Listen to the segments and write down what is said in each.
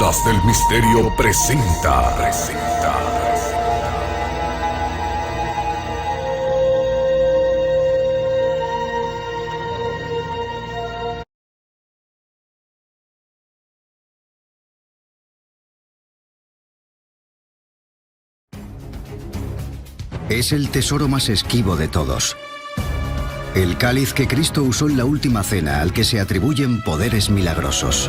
Ondas del Misterio presenta. Es el tesoro más esquivo de todos. El cáliz que Cristo usó en la última cena, al que se atribuyen poderes milagrosos.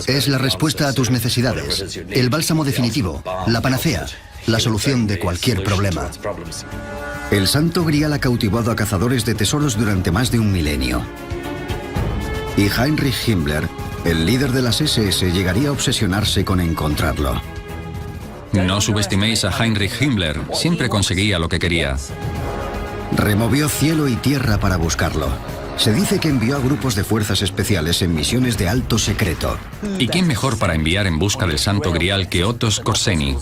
Es la respuesta a tus necesidades, el bálsamo definitivo, la panacea, la solución de cualquier problema. El Santo Grial ha cautivado a cazadores de tesoros durante más de un milenio. Y Heinrich Himmler, el líder de las SS, llegaría a obsesionarse con encontrarlo. No subestiméis a Heinrich Himmler, siempre conseguía lo que quería. Removió cielo y tierra para buscarlo. Se dice que envió a grupos de fuerzas especiales en misiones de alto secreto. ¿Y quién mejor para enviar en busca del Santo Grial que Otto Skorzeny,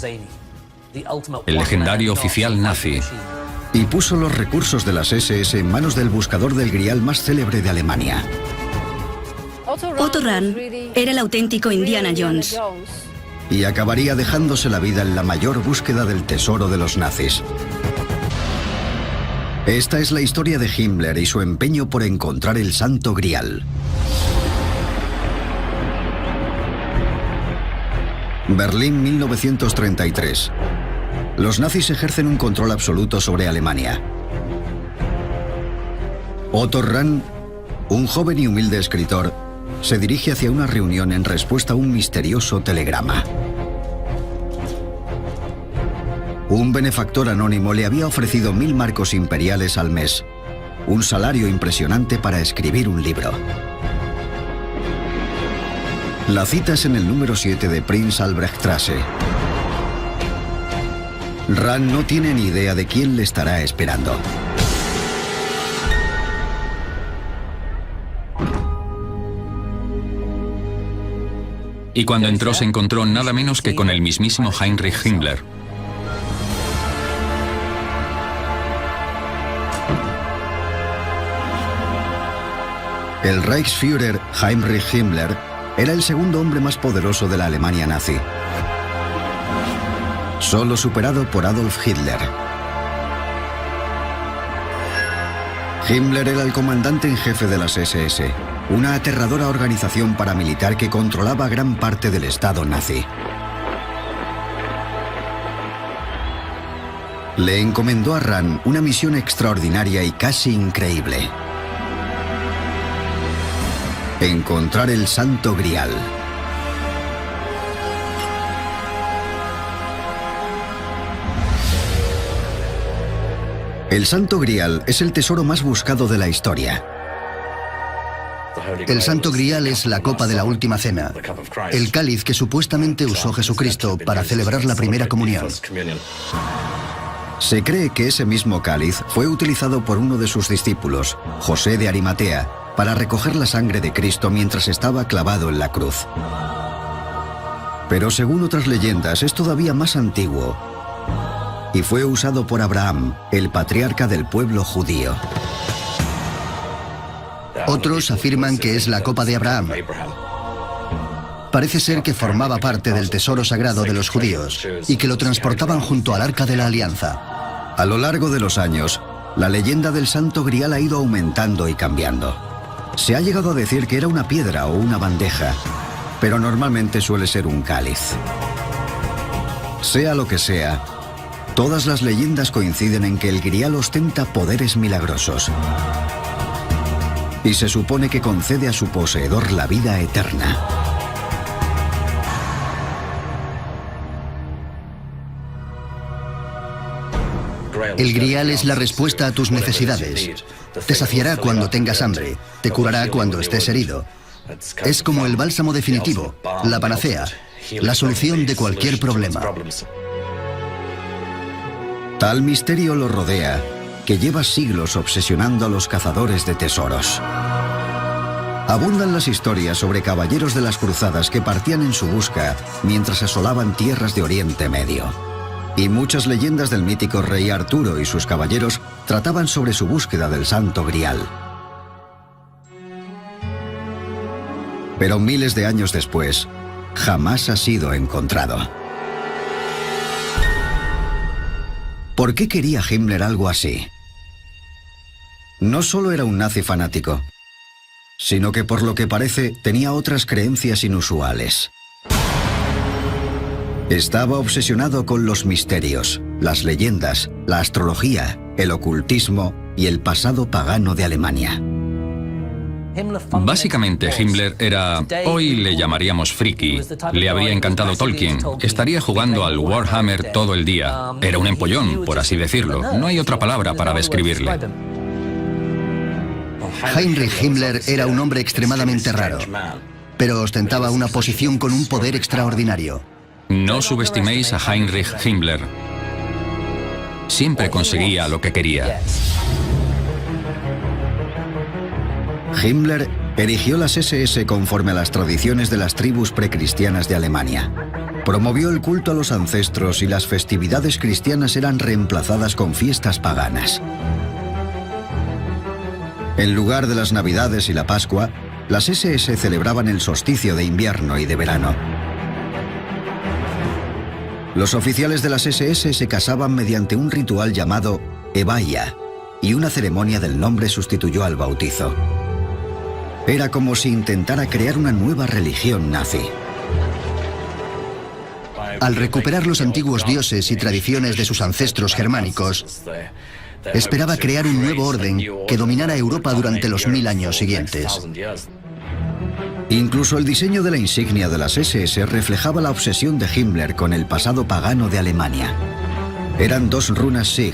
el legendario oficial nazi? Y puso los recursos de las SS en manos del buscador del Grial más célebre de Alemania. Otto Rahn era el auténtico Indiana Jones. Y acabaría dejándose la vida en la mayor búsqueda del tesoro de los nazis. Esta es la historia de Himmler y su empeño por encontrar el Santo Grial. Berlín, 1933. Los nazis ejercen un control absoluto sobre Alemania. Otto Rahn, un joven y humilde escritor, se dirige hacia una reunión en respuesta a un misterioso telegrama. Un benefactor anónimo le había ofrecido 1000 marcos imperiales al mes, un salario impresionante para escribir un libro. La cita es en el número 7 de Prinz Albrechtstraße. Rahn no tiene ni idea de quién le estará esperando. Y cuando entró se encontró nada menos que con el mismísimo Heinrich Himmler. El Reichsführer Heinrich Himmler era el segundo hombre más poderoso de la Alemania nazi, solo superado por Adolf Hitler. Himmler era el comandante en jefe de las SS, una aterradora organización paramilitar que controlaba gran parte del Estado nazi. Le encomendó a Rahn una misión extraordinaria y casi increíble: encontrar el Santo Grial. El Santo Grial es el tesoro más buscado de la historia. El Santo Grial es la copa de la última cena, el cáliz que supuestamente usó Jesucristo para celebrar la primera comunión. Se cree que ese mismo cáliz fue utilizado por uno de sus discípulos, José de Arimatea, para recoger la sangre de Cristo mientras estaba clavado en la cruz. Pero según otras leyendas es todavía más antiguo y fue usado por Abraham, el patriarca del pueblo judío. Otros afirman que es la copa de Abraham. Parece ser que formaba parte del tesoro sagrado de los judíos y que lo transportaban junto al Arca de la Alianza. A lo largo de los años, la leyenda del Santo Grial ha ido aumentando y cambiando. Se ha llegado a decir que era una piedra o una bandeja, pero normalmente suele ser un cáliz. Sea lo que sea, todas las leyendas coinciden en que el Grial ostenta poderes milagrosos. Y se supone que concede a su poseedor la vida eterna. El Grial es la respuesta a tus necesidades. Te saciará cuando tengas hambre, te curará cuando estés herido. Es como el bálsamo definitivo, la panacea, la solución de cualquier problema. Tal misterio lo rodea, que lleva siglos obsesionando a los cazadores de tesoros. Abundan las historias sobre caballeros de las cruzadas que partían en su busca mientras asolaban tierras de Oriente Medio. Y muchas leyendas del mítico rey Arturo y sus caballeros trataban sobre su búsqueda del Santo Grial. Pero miles de años después, jamás ha sido encontrado. ¿Por qué quería Himmler algo así? No solo era un nazi fanático, sino que por lo que parece tenía otras creencias inusuales. Estaba obsesionado con los misterios, las leyendas, la astrología, el ocultismo y el pasado pagano de Alemania. Básicamente Himmler era, hoy le llamaríamos friki, le habría encantado Tolkien, estaría jugando al Warhammer todo el día, era un empollón, por así decirlo, no hay otra palabra para describirle. Heinrich Himmler era un hombre extremadamente raro, pero ostentaba una posición con un poder extraordinario. No subestiméis a Heinrich Himmler. Siempre conseguía lo que quería. Himmler erigió las SS conforme a las tradiciones de las tribus precristianas de Alemania. Promovió el culto a los ancestros y las festividades cristianas eran reemplazadas con fiestas paganas. En lugar de las Navidades y la Pascua, las SS celebraban el solsticio de invierno y de verano. Los oficiales de las SS se casaban mediante un ritual llamado Evaia, y una ceremonia del nombre sustituyó al bautizo. Era como si intentara crear una nueva religión nazi. Al recuperar los antiguos dioses y tradiciones de sus ancestros germánicos, esperaba crear un nuevo orden que dominara Europa durante los 1000 años siguientes. Incluso el diseño de la insignia de las SS reflejaba la obsesión de Himmler con el pasado pagano de Alemania. Eran 2 runas Sig,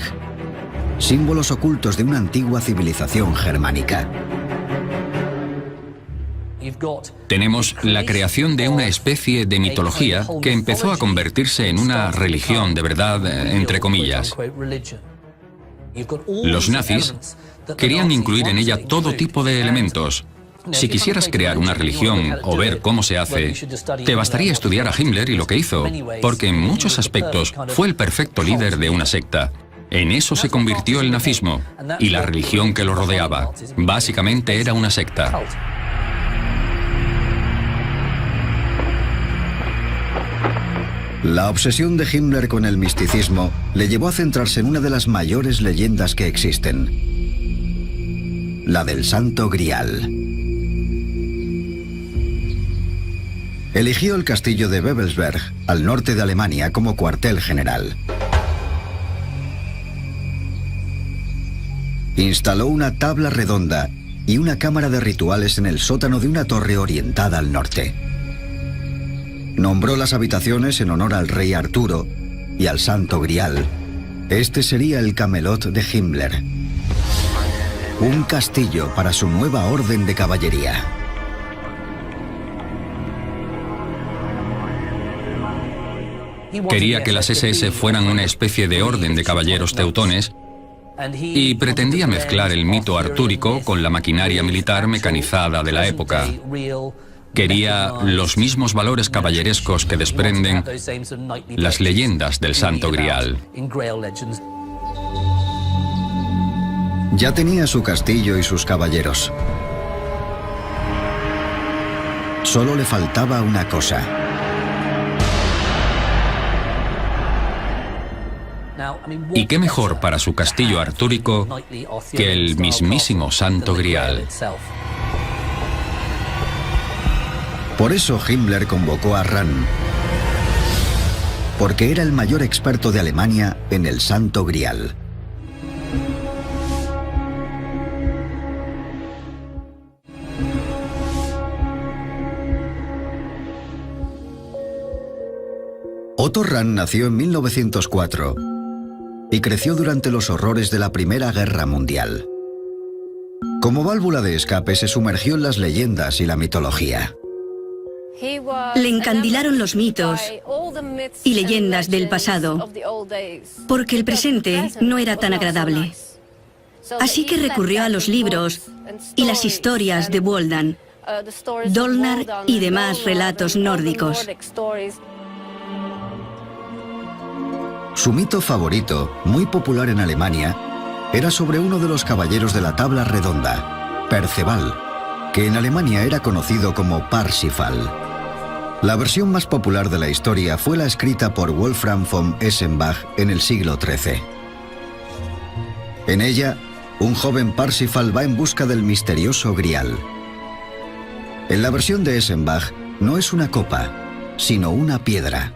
símbolos ocultos de una antigua civilización germánica. Tenemos la creación de una especie de mitología que empezó a convertirse en una religión de verdad, entre comillas. Los nazis querían incluir en ella todo tipo de elementos. Si quisieras crear una religión o ver cómo se hace, te bastaría estudiar a Himmler y lo que hizo, porque en muchos aspectos fue el perfecto líder de una secta. En eso se convirtió el nazismo y la religión que lo rodeaba. Básicamente era una secta. La obsesión de Himmler con el misticismo le llevó a centrarse en una de las mayores leyendas que existen, la del Santo Grial. Eligió el castillo de Babelsberg, al norte de Alemania, como cuartel general. Instaló una tabla redonda y una cámara de rituales en el sótano de una torre orientada al norte. Nombró las habitaciones en honor al rey Arturo y al Santo Grial. Este sería el Camelot de Himmler. Un castillo para su nueva orden de caballería. Quería que las SS fueran una especie de orden de caballeros teutones y pretendía mezclar el mito artúrico con la maquinaria militar mecanizada de la época. Quería los mismos valores caballerescos que desprenden las leyendas del Santo Grial. Ya tenía su castillo y sus caballeros. Solo le faltaba una cosa. ¿Y qué mejor para su castillo artúrico que el mismísimo Santo Grial? Por eso Himmler convocó a Rahn, porque era el mayor experto de Alemania en el Santo Grial. Otto Rahn nació en 1904 y creció durante los horrores de la Primera Guerra Mundial. Como válvula de escape se sumergió en las leyendas y la mitología. Le encandilaron los mitos y leyendas del pasado, porque el presente no era tan agradable. Así que recurrió a los libros y las historias de Wodan, Dolnar y demás relatos nórdicos. Su mito favorito, muy popular en Alemania, era sobre uno de los caballeros de la tabla redonda, Perceval, que en Alemania era conocido como Parsifal. La versión más popular de la historia fue la escrita por Wolfram von Eschenbach en el siglo XIII. En ella, un joven Parsifal va en busca del misterioso Grial. En la versión de Eschenbach, no es una copa, sino una piedra.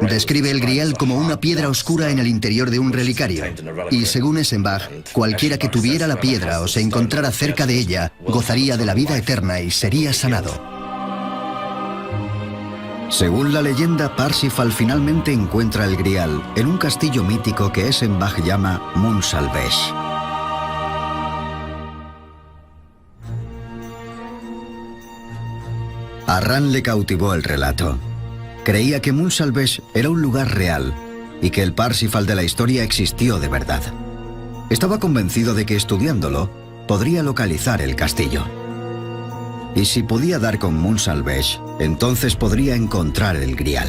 Describe el Grial como una piedra oscura en el interior de un relicario. Y según Eschenbach, cualquiera que tuviera la piedra o se encontrara cerca de ella, gozaría de la vida eterna y sería sanado. Según la leyenda, Parsifal finalmente encuentra el Grial en un castillo mítico que Eschenbach llama Munsalvesh. A Ran le cautivó el relato. Creía que Munsalvesh era un lugar real y que el Parsifal de la historia existió de verdad. Estaba convencido de que estudiándolo podría localizar el castillo. Y si podía dar con Munsalvesh, entonces podría encontrar el Grial.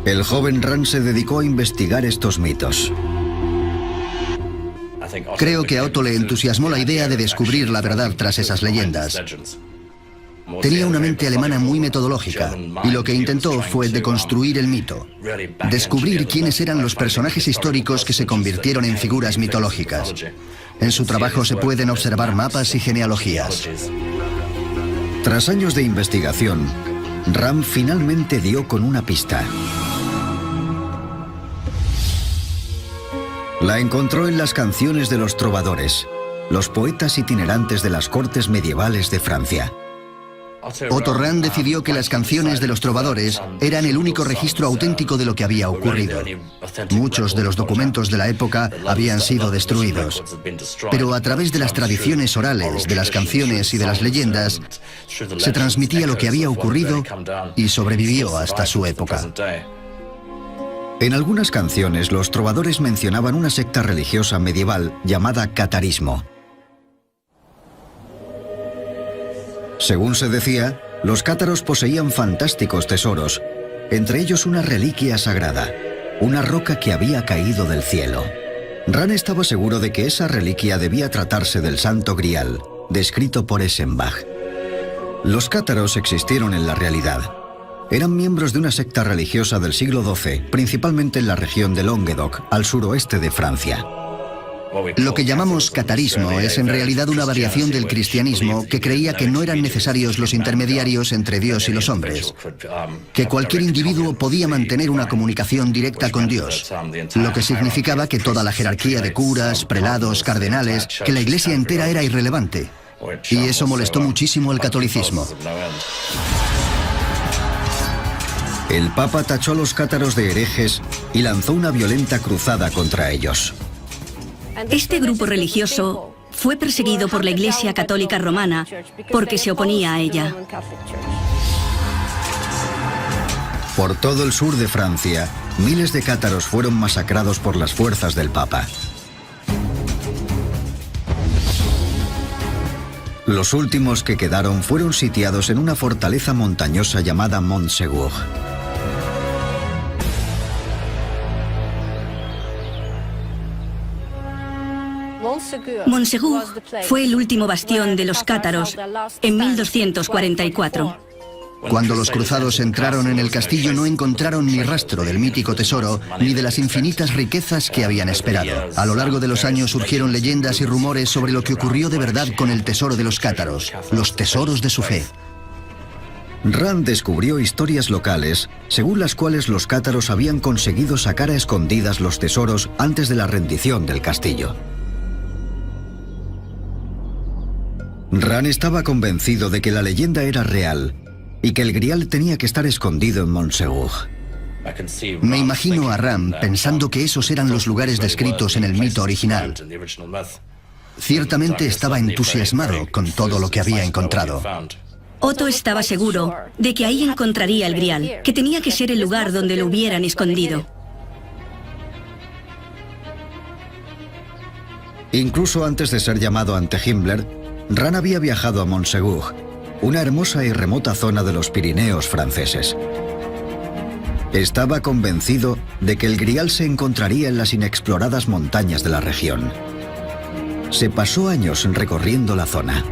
El joven Ran se dedicó a investigar estos mitos. Creo que a Otto le entusiasmó la idea de descubrir la verdad tras esas leyendas. Tenía una mente alemana muy metodológica y lo que intentó fue deconstruir el mito, descubrir quiénes eran los personajes históricos que se convirtieron en figuras mitológicas. En su trabajo se pueden observar mapas y genealogías. Tras años de investigación, Ran finalmente dio con una pista. La encontró en las canciones de los trovadores, los poetas itinerantes de las cortes medievales de Francia. Otto Ran decidió que las canciones de los trovadores eran el único registro auténtico de lo que había ocurrido. Muchos de los documentos de la época habían sido destruidos, pero a través de las tradiciones orales, de las canciones y de las leyendas, se transmitía lo que había ocurrido y sobrevivió hasta su época. En algunas canciones, los trovadores mencionaban una secta religiosa medieval llamada catarismo. Según se decía, los cátaros poseían fantásticos tesoros, entre ellos una reliquia sagrada, una roca que había caído del cielo. Ran estaba seguro de que esa reliquia debía tratarse del Santo Grial, descrito por Eschenbach. Los cátaros existieron en la realidad. Eran miembros de una secta religiosa del siglo XII, principalmente en la región de Languedoc, al suroeste de Francia. Lo que llamamos catarismo es en realidad una variación del cristianismo que creía que no eran necesarios los intermediarios entre Dios y los hombres, que cualquier individuo podía mantener una comunicación directa con Dios, lo que significaba que toda la jerarquía de curas, prelados, cardenales, que la iglesia entera era irrelevante. Y eso molestó muchísimo al catolicismo. El Papa tachó a los cátaros de herejes y lanzó una violenta cruzada contra ellos. Este grupo religioso fue perseguido por la Iglesia Católica Romana porque se oponía a ella. Por todo el sur de Francia, miles de cátaros fueron masacrados por las fuerzas del Papa. Los últimos que quedaron fueron sitiados en una fortaleza montañosa llamada Montsegur. Montsegur fue el último bastión de los cátaros en 1244. Cuando los cruzados entraron en el castillo no encontraron ni rastro del mítico tesoro ni de las infinitas riquezas que habían esperado. A lo largo de los años surgieron leyendas y rumores sobre lo que ocurrió de verdad con el tesoro de los cátaros, los tesoros de su fe. Ran descubrió historias locales, según las cuales los cátaros habían conseguido sacar a escondidas los tesoros antes de la rendición del castillo. Ran estaba convencido de que la leyenda era real y que el Grial tenía que estar escondido en Montsegur. Me imagino a Ran pensando que esos eran los lugares descritos en el mito original. Ciertamente estaba entusiasmado con todo lo que había encontrado. Otto estaba seguro de que ahí encontraría el Grial, que tenía que ser el lugar donde lo hubieran escondido. Incluso antes de ser llamado ante Himmler, Ran había viajado a Montsegur, una hermosa y remota zona de los Pirineos franceses. Estaba convencido de que el Grial se encontraría en las inexploradas montañas de la región. Se pasó años recorriendo la zona.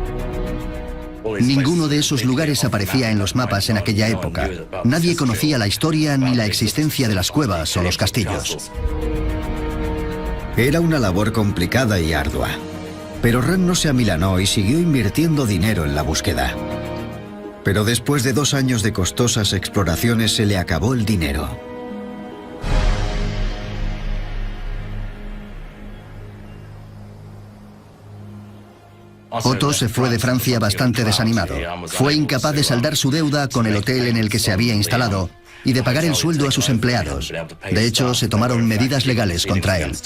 Ninguno de esos lugares aparecía en los mapas en aquella época. Nadie conocía la historia ni la existencia de las cuevas o los castillos. Era una labor complicada y ardua. Pero Rand no se amilanó y siguió invirtiendo dinero en la búsqueda. Pero después de 2 años de costosas exploraciones se le acabó el dinero. Otto se fue de Francia bastante desanimado. Fue incapaz de saldar su deuda con el hotel en el que se había instalado y de pagar el sueldo a sus empleados. De hecho, se tomaron medidas legales contra él.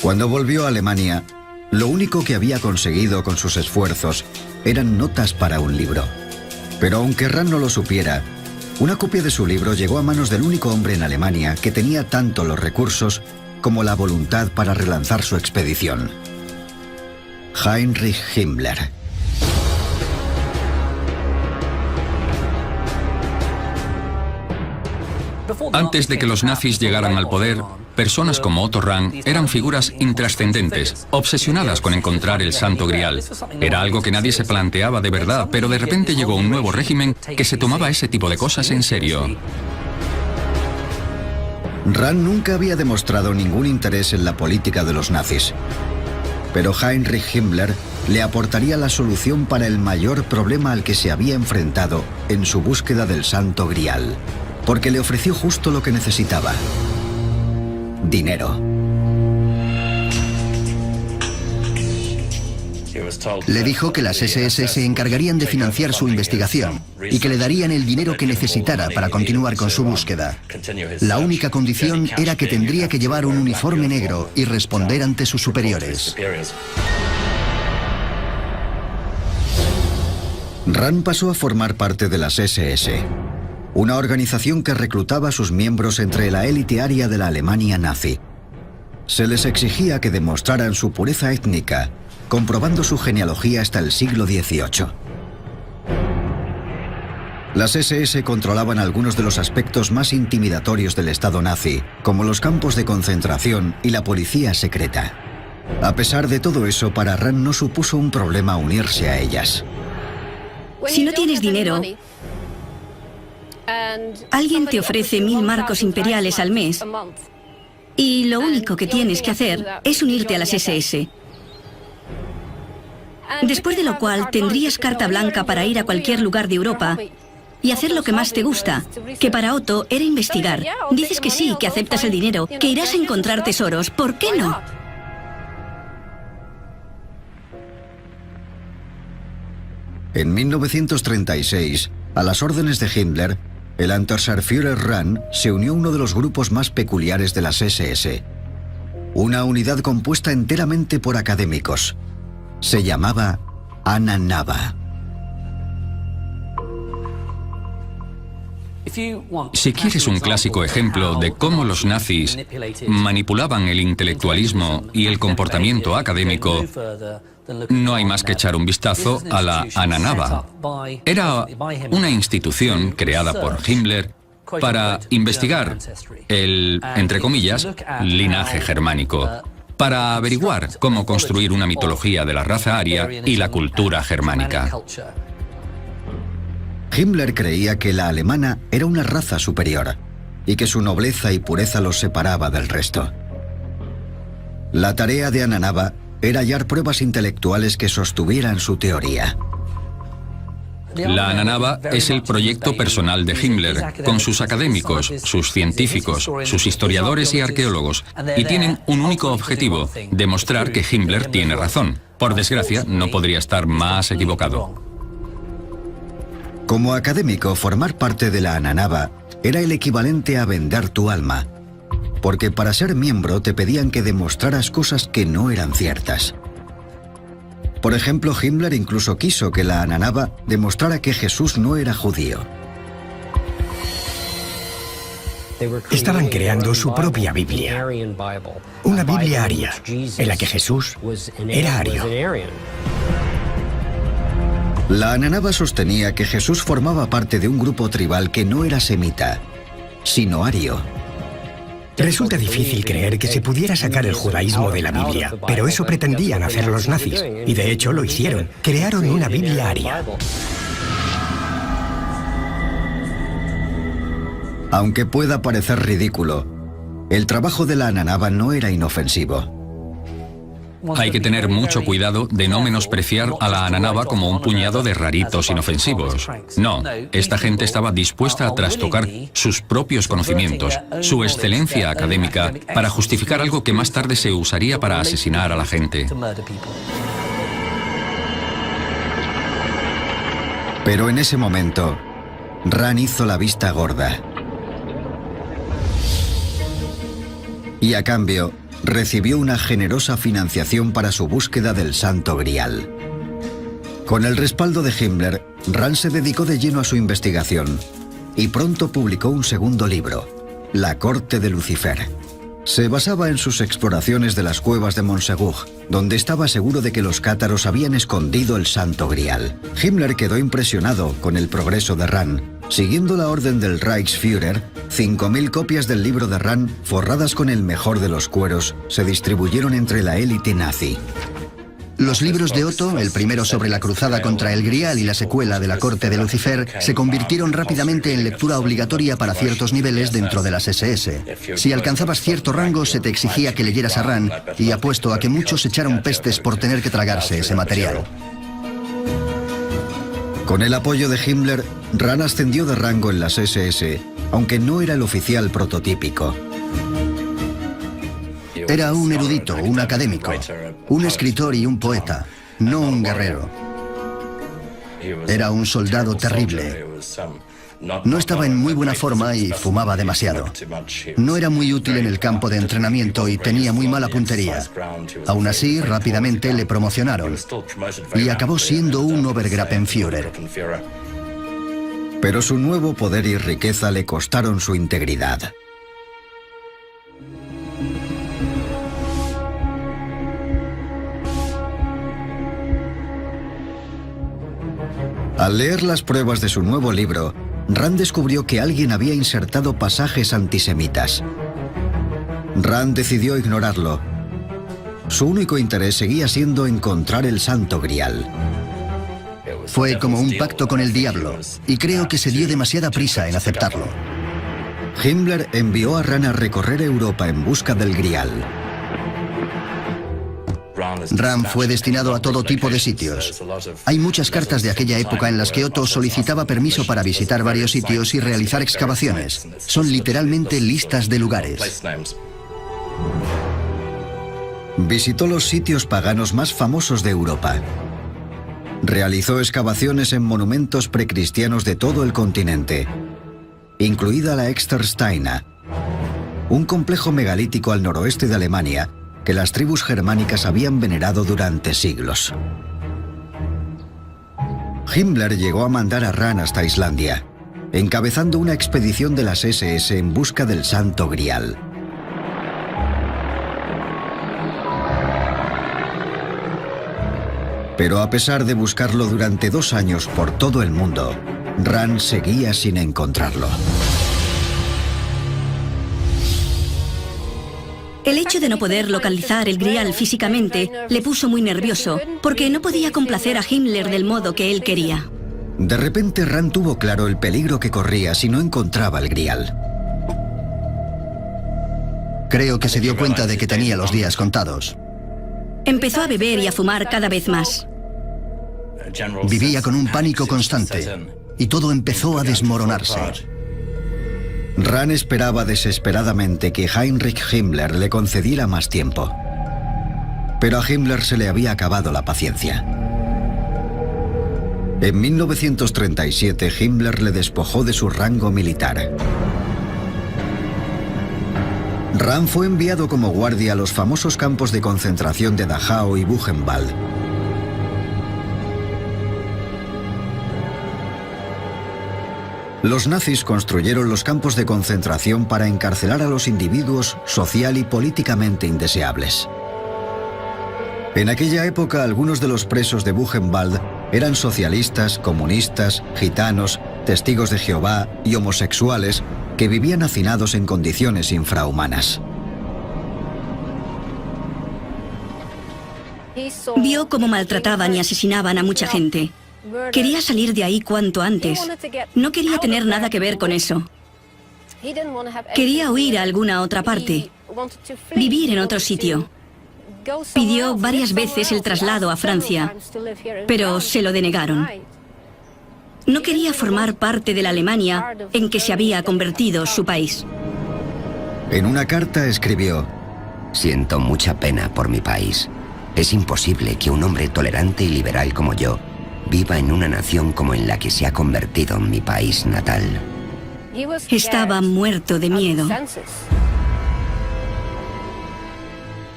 Cuando volvió a Alemania, lo único que había conseguido con sus esfuerzos eran notas para un libro. Pero aunque Rand no lo supiera, una copia de su libro llegó a manos del único hombre en Alemania que tenía tanto los recursos como la voluntad para relanzar su expedición: Heinrich Himmler. Antes de que los nazis llegaran al poder, personas como Otto Rand eran figuras intrascendentes, obsesionadas con encontrar el Santo Grial. Era algo que nadie se planteaba de verdad, pero de repente llegó un nuevo régimen que se tomaba ese tipo de cosas en serio. Rand nunca había demostrado ningún interés en la política de los nazis. Pero Heinrich Himmler le aportaría la solución para el mayor problema al que se había enfrentado en su búsqueda del Santo Grial, porque le ofreció justo lo que necesitaba: dinero. Le dijo que las SS se encargarían de financiar su investigación y que le darían el dinero que necesitara para continuar con su búsqueda. La única condición era que tendría que llevar un uniforme negro y responder ante sus superiores. Rand pasó a formar parte de las SS, una organización que reclutaba a sus miembros entre la élite aria de la Alemania nazi. Se les exigía que demostraran su pureza étnica, comprobando su genealogía hasta el siglo XVIII. Las SS controlaban algunos de los aspectos más intimidatorios del Estado nazi, como los campos de concentración y la policía secreta. A pesar de todo eso, para Rand no supuso un problema unirse a ellas. Si no tienes dinero, alguien te ofrece 1000 marcos imperiales al mes y lo único que tienes que hacer es unirte a las SS. Después de lo cual tendrías carta blanca para ir a cualquier lugar de Europa y hacer lo que más te gusta, que para Otto era investigar. Dices que sí, que aceptas el dinero, que irás a encontrar tesoros. ¿Por qué no? En 1936, a las órdenes de Himmler, el Untersturmführer Rand se unió a uno de los grupos más peculiares de las SS. Una unidad compuesta enteramente por académicos. Se llamaba Ananava. Si quieres un clásico ejemplo de cómo los nazis manipulaban el intelectualismo y el comportamiento académico, no hay más que echar un vistazo a la Ananava. Era una institución creada por Himmler para investigar el, entre comillas, linaje germánico, para averiguar cómo construir una mitología de la raza aria y la cultura germánica. Himmler creía que la alemana era una raza superior y que su nobleza y pureza los separaba del resto. La tarea de Ananava era hallar pruebas intelectuales que sostuvieran su teoría. La Ananava es el proyecto personal de Himmler, con sus académicos, sus científicos, sus historiadores y arqueólogos, y tienen un único objetivo: demostrar que Himmler tiene razón. Por desgracia, no podría estar más equivocado. Como académico, formar parte de la Ananava era el equivalente a vender tu alma, porque para ser miembro te pedían que demostraras cosas que no eran ciertas. Por ejemplo, Himmler incluso quiso que la Ananava demostrara que Jesús no era judío. Estaban creando su propia Biblia, una Biblia aria, en la que Jesús era ario. La Ananaba sostenía que Jesús formaba parte de un grupo tribal que no era semita, sino ario. Resulta difícil creer que se pudiera sacar el judaísmo de la Biblia, pero eso pretendían hacer los nazis, y de hecho lo hicieron. Crearon una Biblia aria. Aunque pueda parecer ridículo, el trabajo de la Ananaba no era inofensivo. Hay que tener mucho cuidado de no menospreciar a la Ananaba como un puñado de raritos inofensivos. No, esta gente estaba dispuesta a trastocar sus propios conocimientos, su excelencia académica, para justificar algo que más tarde se usaría para asesinar a la gente. Pero en ese momento, Rand hizo la vista gorda. Y a cambio, recibió una generosa financiación para su búsqueda del Santo Grial. Con el respaldo de Himmler, Rand se dedicó de lleno a su investigación y pronto publicó un segundo libro, La Corte de Lucifer. Se basaba en sus exploraciones de las cuevas de Montsegur, donde estaba seguro de que los cátaros habían escondido el Santo Grial. Himmler quedó impresionado con el progreso de Rand. Siguiendo la orden del Reichsführer, 5.000 copias del libro de Rand, forradas con el mejor de los cueros, se distribuyeron entre la élite nazi. Los libros de Otto, el primero sobre la cruzada contra el Grial y la secuela de la Corte de Lucifer, se convirtieron rápidamente en lectura obligatoria para ciertos niveles dentro de las SS. Si alcanzabas cierto rango, se te exigía que leyeras a Rand, y apuesto a que muchos echaron pestes por tener que tragarse ese material. Con el apoyo de Himmler, Rand ascendió de rango en las SS, aunque no era el oficial prototípico. Era un erudito, un académico, un escritor y un poeta, no un guerrero. Era un soldado terrible. No estaba en muy buena forma y fumaba demasiado. No era muy útil en el campo de entrenamiento y tenía muy mala puntería. Aún así, rápidamente le promocionaron y acabó siendo un Obergruppenführer. Pero su nuevo poder y riqueza le costaron su integridad. Al leer las pruebas de su nuevo libro, Rand descubrió que alguien había insertado pasajes antisemitas. Rand decidió ignorarlo. Su único interés seguía siendo encontrar el Santo Grial. Fue como un pacto con el diablo, y creo que se dio demasiada prisa en aceptarlo. Himmler envió a Rand a recorrer Europa en busca del Grial. Rand fue destinado a todo tipo de sitios. Hay muchas cartas de aquella época en las que Otto solicitaba permiso para visitar varios sitios y realizar excavaciones. Son literalmente listas de lugares. Visitó los sitios paganos más famosos de Europa. Realizó excavaciones en monumentos precristianos de todo el continente, incluida la Extersteine, un complejo megalítico al noroeste de Alemania que las tribus germánicas habían venerado durante siglos. Himmler llegó a mandar a Rand hasta Islandia, encabezando una expedición de las SS en busca del Santo Grial. Pero a pesar de buscarlo durante 2 años por todo el mundo, Rand seguía sin encontrarlo. El hecho de no poder localizar el Grial físicamente le puso muy nervioso, porque no podía complacer a Himmler del modo que él quería. De repente Rand tuvo claro el peligro que corría si no encontraba el Grial. Creo que se dio cuenta de que tenía los días contados. Empezó a beber y a fumar cada vez más. Vivía con un pánico constante, y todo empezó a desmoronarse. Rand esperaba desesperadamente que Heinrich Himmler le concediera más tiempo. Pero a Himmler se le había acabado la paciencia. En 1937, Himmler le despojó de su rango militar. Rand fue enviado como guardia a los famosos campos de concentración de Dachau y Buchenwald. Los nazis construyeron los campos de concentración para encarcelar a los individuos social y políticamente indeseables. En aquella época, algunos de los presos de Buchenwald Eran socialistas, comunistas, gitanos, testigos de Jehová y homosexuales que vivían hacinados en condiciones infrahumanas. Vio cómo maltrataban y asesinaban a mucha gente. Quería salir de ahí cuanto antes. No quería tener nada que ver con eso. Quería huir a alguna otra parte, vivir en otro sitio. Pidió varias veces el traslado a Francia, pero se lo denegaron. No quería formar parte de la Alemania en que se había convertido su país. En una carta escribió: Siento mucha pena por mi país. Es imposible que un hombre tolerante y liberal como yo viva en una nación como en la que se ha convertido mi país natal. Estaba muerto de miedo.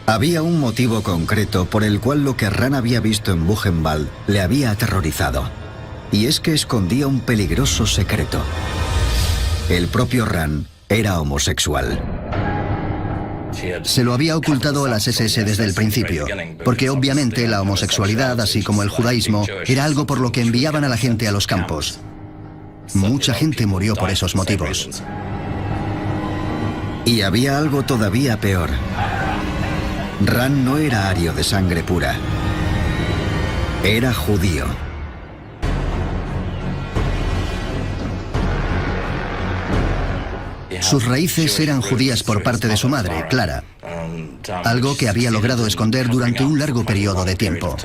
Había un motivo concreto por el cual lo que Rand había visto en Buchenwald le había aterrorizado. Y es que escondía un peligroso secreto. El propio Rand era homosexual. Se lo había ocultado a las SS desde el principio, porque obviamente la homosexualidad, así como el judaísmo, era algo por lo que enviaban a la gente a los campos. Mucha gente murió por esos motivos. Y había algo todavía peor. Rand no era ario de sangre pura. Era judío. Sus raíces eran judías por parte de su madre, Clara, algo que había logrado esconder durante un largo periodo de tiempo.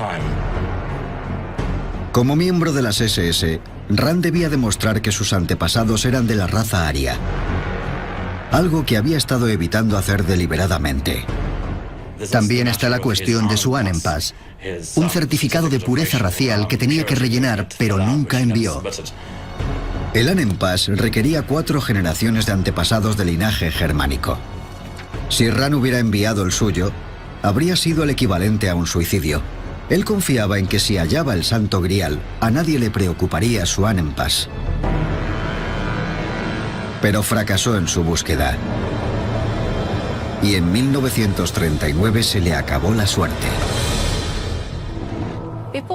Como miembro de las SS, Rand debía demostrar que sus antepasados eran de la raza aria, algo que había estado evitando hacer deliberadamente. También está la cuestión de su Annenpass, un certificado de pureza racial que tenía que rellenar, pero nunca envió. El Annenpass requería 4 generaciones de antepasados de linaje germánico. Si Rand hubiera enviado el suyo, habría sido el equivalente a un suicidio. Él confiaba en que si hallaba el Santo Grial, a nadie le preocuparía su Annenpass. Pero fracasó en su búsqueda. Y en 1939 se le acabó la suerte.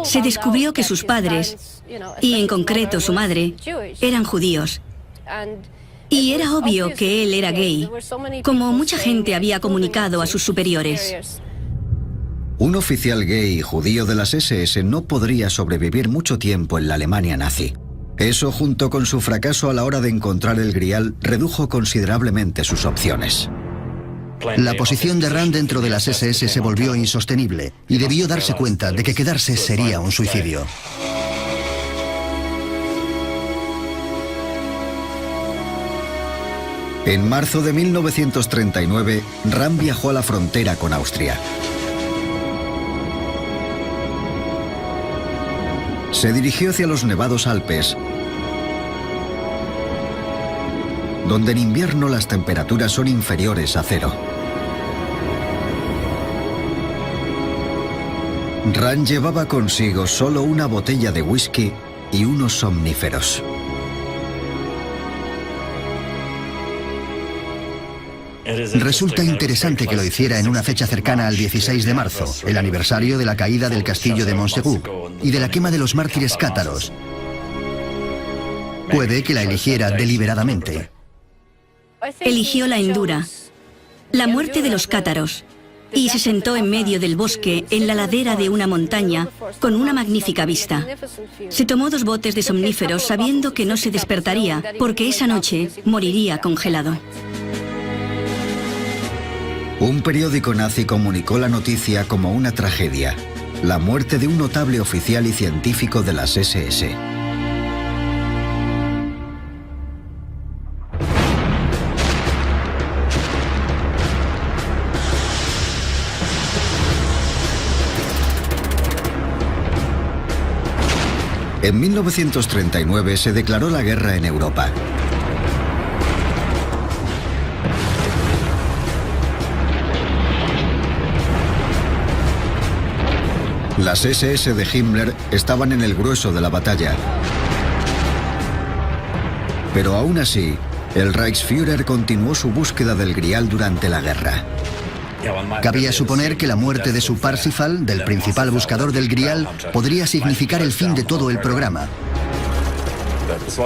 Se descubrió que sus padres, y en concreto su madre, eran judíos. Y era obvio que él era gay, como mucha gente había comunicado a sus superiores. Un oficial gay judío de las SS no podría sobrevivir mucho tiempo en la Alemania nazi. Eso, junto con su fracaso a la hora de encontrar el Grial, redujo considerablemente sus opciones. La posición de Rand dentro de las SS se volvió insostenible y debió darse cuenta de que quedarse sería un suicidio. En marzo de 1939, Rand viajó a la frontera con Austria. Se dirigió hacia los nevados Alpes, donde en invierno las temperaturas son inferiores a 0. Rand llevaba consigo solo una botella de whisky y unos somníferos. Resulta interesante que lo hiciera en una fecha cercana al 16 de marzo, el aniversario de la caída del castillo de Montsegur y de la quema de los mártires cátaros. Puede que la eligiera deliberadamente. Eligió la Endura, la muerte de los cátaros, y se sentó en medio del bosque, en la ladera de una montaña, con una magnífica vista. Se tomó 2 botes de somníferos sabiendo que no se despertaría, porque esa noche moriría congelado. Un periódico nazi comunicó la noticia como una tragedia: la muerte de un notable oficial y científico de las SS. En 1939 se declaró la guerra en Europa. Las SS de Himmler estaban en el grueso de la batalla. Pero aún así, el Reichsführer continuó su búsqueda del Grial durante la guerra. Cabía suponer que la muerte de su Parsifal, del principal buscador del Grial, podría significar el fin de todo el programa.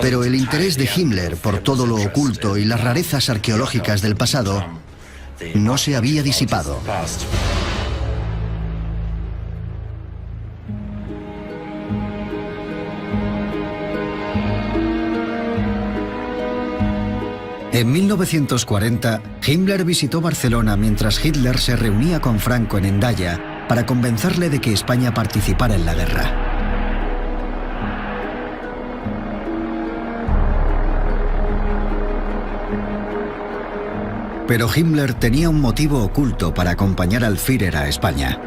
Pero el interés de Himmler por todo lo oculto y las rarezas arqueológicas del pasado no se había disipado. En 1940, Himmler visitó Barcelona mientras Hitler se reunía con Franco en Hendaya para convencerle de que España participara en la guerra. Pero Himmler tenía un motivo oculto para acompañar al Führer a España.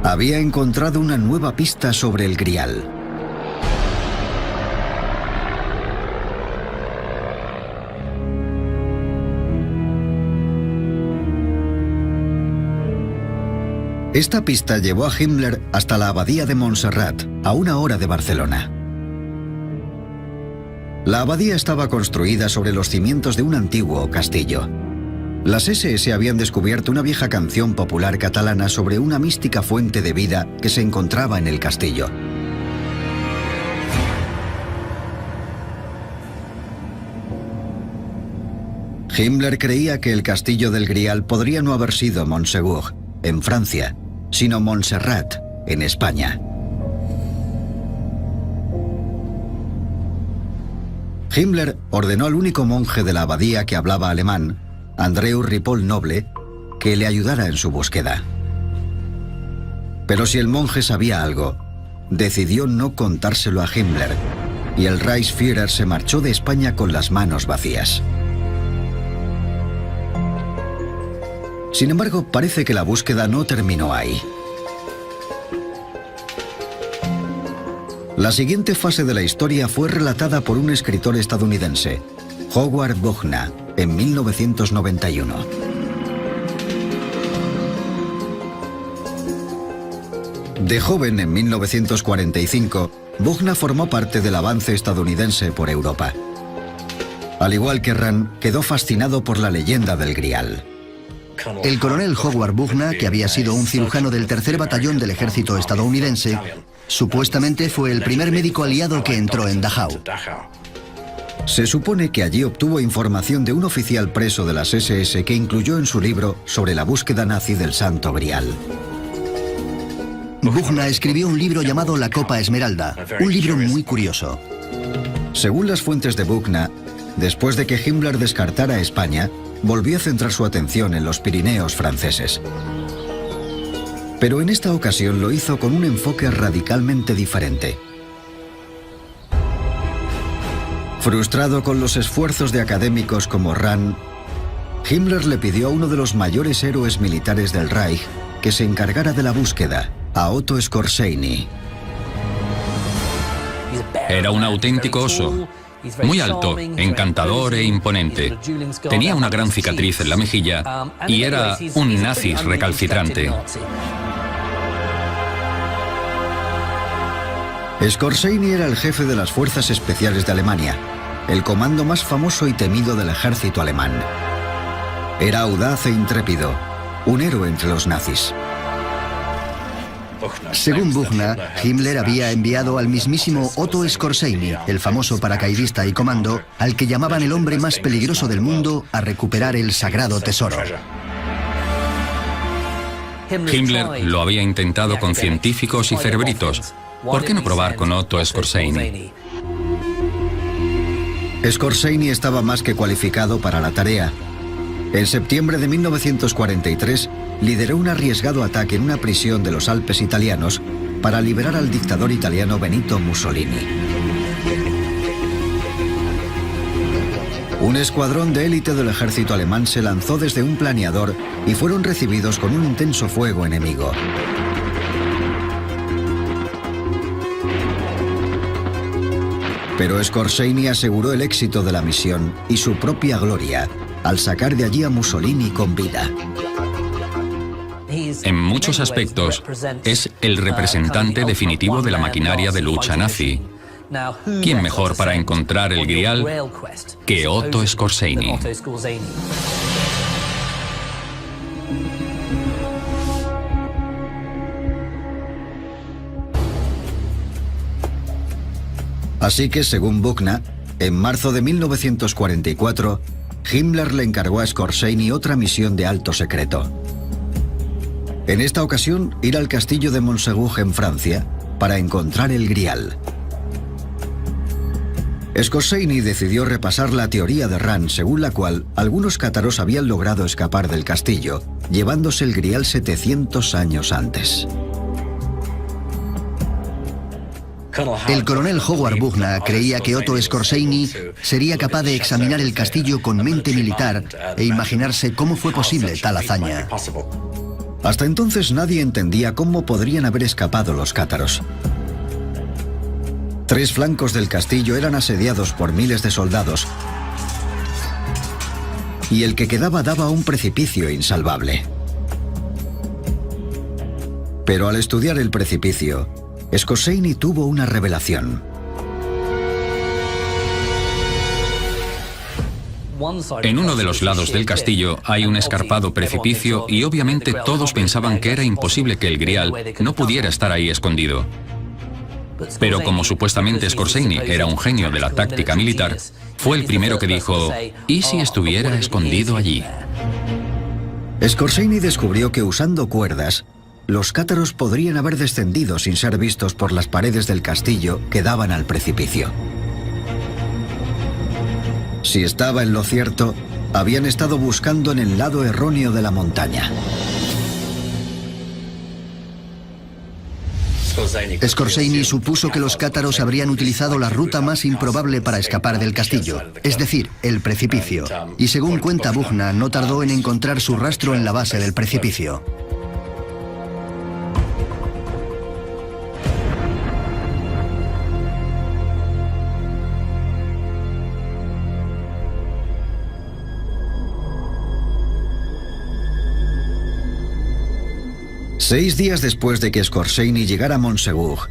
Había encontrado una nueva pista sobre el Grial. Esta pista llevó a Himmler hasta la abadía de Montserrat, a 1 hora de Barcelona. La abadía estaba construida sobre los cimientos de un antiguo castillo. Las SS habían descubierto una vieja canción popular catalana sobre una mística fuente de vida que se encontraba en el castillo. Himmler creía que el castillo del Grial podría no haber sido Montségur, en Francia, sino Montserrat, en España. Himmler ordenó al único monje de la abadía que hablaba alemán, Andreu Ripoll Noble, que le ayudara en su búsqueda. Pero si el monje sabía algo, decidió no contárselo a Himmler, y el Reichsführer se marchó de España con las manos vacías. Sin embargo, parece que la búsqueda no terminó ahí. La siguiente fase de la historia fue relatada por un escritor estadounidense, Howard Buchner, en 1991. De joven, en 1945, Buchner formó parte del avance estadounidense por Europa. Al igual que Rand, quedó fascinado por la leyenda del Grial. El coronel Howard Buchner, que había sido un cirujano del 3er Batallón del ejército estadounidense, supuestamente fue el primer médico aliado que entró en Dachau. Se supone que allí obtuvo información de un oficial preso de las SS que incluyó en su libro sobre la búsqueda nazi del Santo Grial. Buchner escribió un libro llamado La Copa Esmeralda, un libro muy curioso. Según las fuentes de Buchner, después de que Himmler descartara a España, volvió a centrar su atención en los Pirineos franceses. Pero en esta ocasión lo hizo con un enfoque radicalmente diferente. Frustrado con los esfuerzos de académicos como Rand, Himmler le pidió a uno de los mayores héroes militares del Reich que se encargara de la búsqueda, a Otto Skorzeny. Era un auténtico oso. Muy alto, encantador e imponente. Tenía una gran cicatriz en la mejilla y era un nazi recalcitrante. Skorzeny era el jefe de las Fuerzas Especiales de Alemania, el comando más famoso y temido del ejército alemán. Era audaz e intrépido, un héroe entre los nazis. Según Buchner, Himmler había enviado al mismísimo Otto Skorzeny, el famoso paracaidista y comando, al que llamaban el hombre más peligroso del mundo, a recuperar el sagrado tesoro. Himmler lo había intentado con científicos y cerebritos. ¿Por qué no probar con Otto Skorzeny? Skorzeny estaba más que cualificado para la tarea. En septiembre de 1943, lideró un arriesgado ataque en una prisión de los Alpes italianos para liberar al dictador italiano Benito Mussolini. Un escuadrón de élite del ejército alemán se lanzó desde un planeador y fueron recibidos con un intenso fuego enemigo. Pero Skorzeny aseguró el éxito de la misión y su propia gloria al sacar de allí a Mussolini con vida. En muchos aspectos, es el representante definitivo de la maquinaria de lucha nazi. ¿Quién mejor para encontrar el Grial que Otto Skorzeny? Así que, según Bugna, en marzo de 1944, Himmler le encargó a Skorzeny otra misión de alto secreto. En esta ocasión, ir al castillo de Montségur en Francia para encontrar el Grial. Skorzeny decidió repasar la teoría de Rand, según la cual algunos cátaros habían logrado escapar del castillo, llevándose el Grial 700 años antes. El coronel Howard Bugna creía que Otto Skorzeny sería capaz de examinar el castillo con mente militar e imaginarse cómo fue posible tal hazaña. Hasta entonces nadie entendía cómo podrían haber escapado los cátaros. 3 flancos del castillo eran asediados por miles de soldados y el que quedaba daba a un precipicio insalvable. Pero al estudiar el precipicio, Skorzeny tuvo una revelación. En uno de los lados del castillo hay un escarpado precipicio y obviamente todos pensaban que era imposible que el Grial no pudiera estar ahí escondido. Pero como supuestamente Skorzeny era un genio de la táctica militar, fue el primero que dijo, ¿y si estuviera escondido allí? Skorzeny descubrió que usando cuerdas, los cátaros podrían haber descendido sin ser vistos por las paredes del castillo que daban al precipicio. Si estaba en lo cierto, habían estado buscando en el lado erróneo de la montaña. Skorzeny supuso que los cátaros habrían utilizado la ruta más improbable para escapar del castillo, es decir, el precipicio, y según cuenta Bugna, no tardó en encontrar su rastro en la base del precipicio. Seis días después de que Skorzeny llegara a Montségur,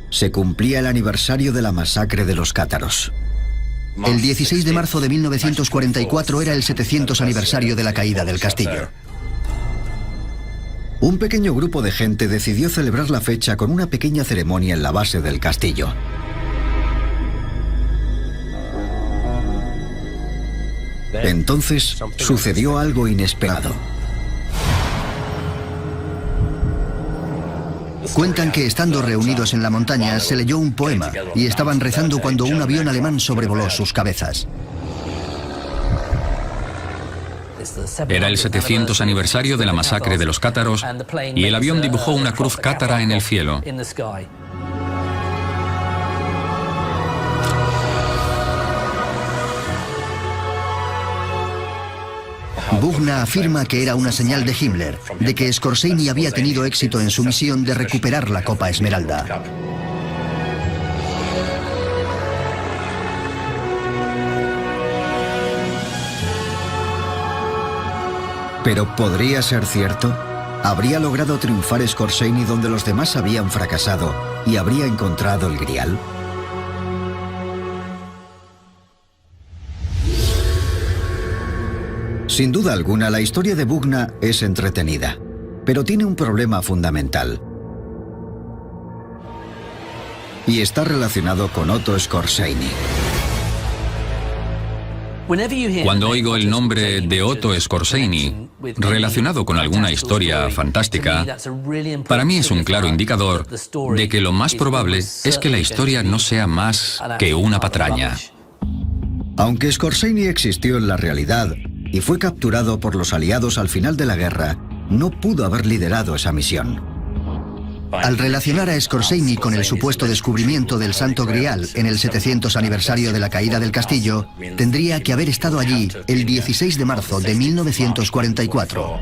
se cumplía el aniversario de la masacre de los cátaros. El 16 de marzo de 1944 era el 700 aniversario de la caída del castillo. Un pequeño grupo de gente decidió celebrar la fecha con una pequeña ceremonia en la base del castillo. Entonces sucedió algo inesperado. Cuentan que estando reunidos en la montaña se leyó un poema y estaban rezando cuando un avión alemán sobrevoló sus cabezas. Era el 700 aniversario de la masacre de los cátaros y el avión dibujó una cruz cátara en el cielo. Bugna afirma que era una señal de Himmler, de que Skorzeny había tenido éxito en su misión de recuperar la Copa Esmeralda. ¿Pero podría ser cierto? ¿Habría logrado triunfar Skorzeny donde los demás habían fracasado y habría encontrado el Grial? Sin duda alguna, la historia de Bugna es entretenida, pero tiene un problema fundamental. Y está relacionado con Otto Skorzeny. Cuando oigo el nombre de Otto Skorzeny relacionado con alguna historia fantástica, para mí es un claro indicador de que lo más probable es que la historia no sea más que una patraña. Aunque Skorzeny existió en la realidad y fue capturado por los aliados al final de la guerra, no pudo haber liderado esa misión. Al relacionar a Skorzeny con el supuesto descubrimiento del Santo Grial en el 700 aniversario de la caída del castillo, tendría que haber estado allí el 16 de marzo de 1944.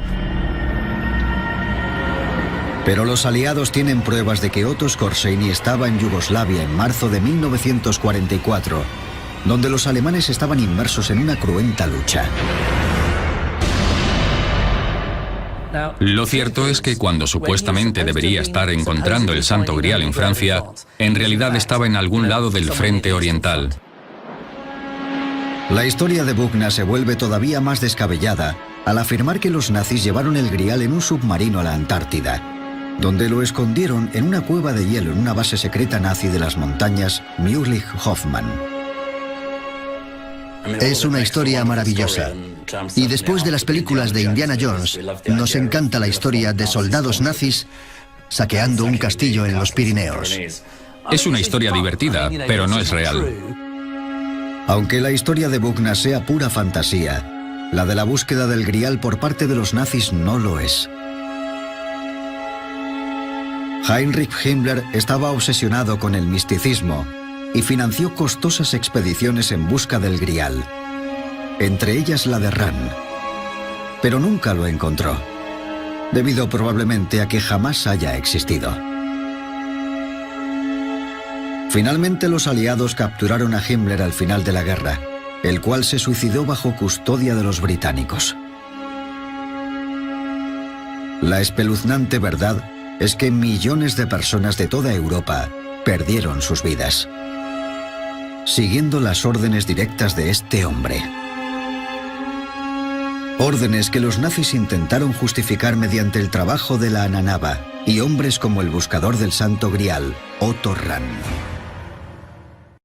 Pero los aliados tienen pruebas de que Otto Skorzeny estaba en Yugoslavia en marzo de 1944, donde los alemanes estaban inmersos en una cruenta lucha. Lo cierto es que cuando supuestamente debería estar encontrando el Santo Grial en Francia, en realidad estaba en algún lado del frente oriental. La historia de Bugna se vuelve todavía más descabellada al afirmar que los nazis llevaron el Grial en un submarino a la Antártida, donde lo escondieron en una cueva de hielo en una base secreta nazi de las montañas Mühlich-Hoffmann. Es una historia maravillosa. Y después de las películas de Indiana Jones, nos encanta la historia de soldados nazis saqueando un castillo en los Pirineos. Es una historia divertida, pero no es real. Aunque la historia de Bugna sea pura fantasía, la de la búsqueda del Grial por parte de los nazis no lo es. Heinrich Himmler estaba obsesionado con el misticismo y financió costosas expediciones en busca del Grial, entre ellas la de Ran. Pero nunca lo encontró, debido probablemente a que jamás haya existido. Finalmente los aliados capturaron a Himmler al final de la guerra, el cual se suicidó bajo custodia de los británicos. La espeluznante verdad es que millones de personas de toda Europa perdieron sus vidas, siguiendo las órdenes directas de este hombre. Órdenes que los nazis intentaron justificar mediante el trabajo de la Ananaba y hombres como el buscador del Santo Grial, Otto Rahn.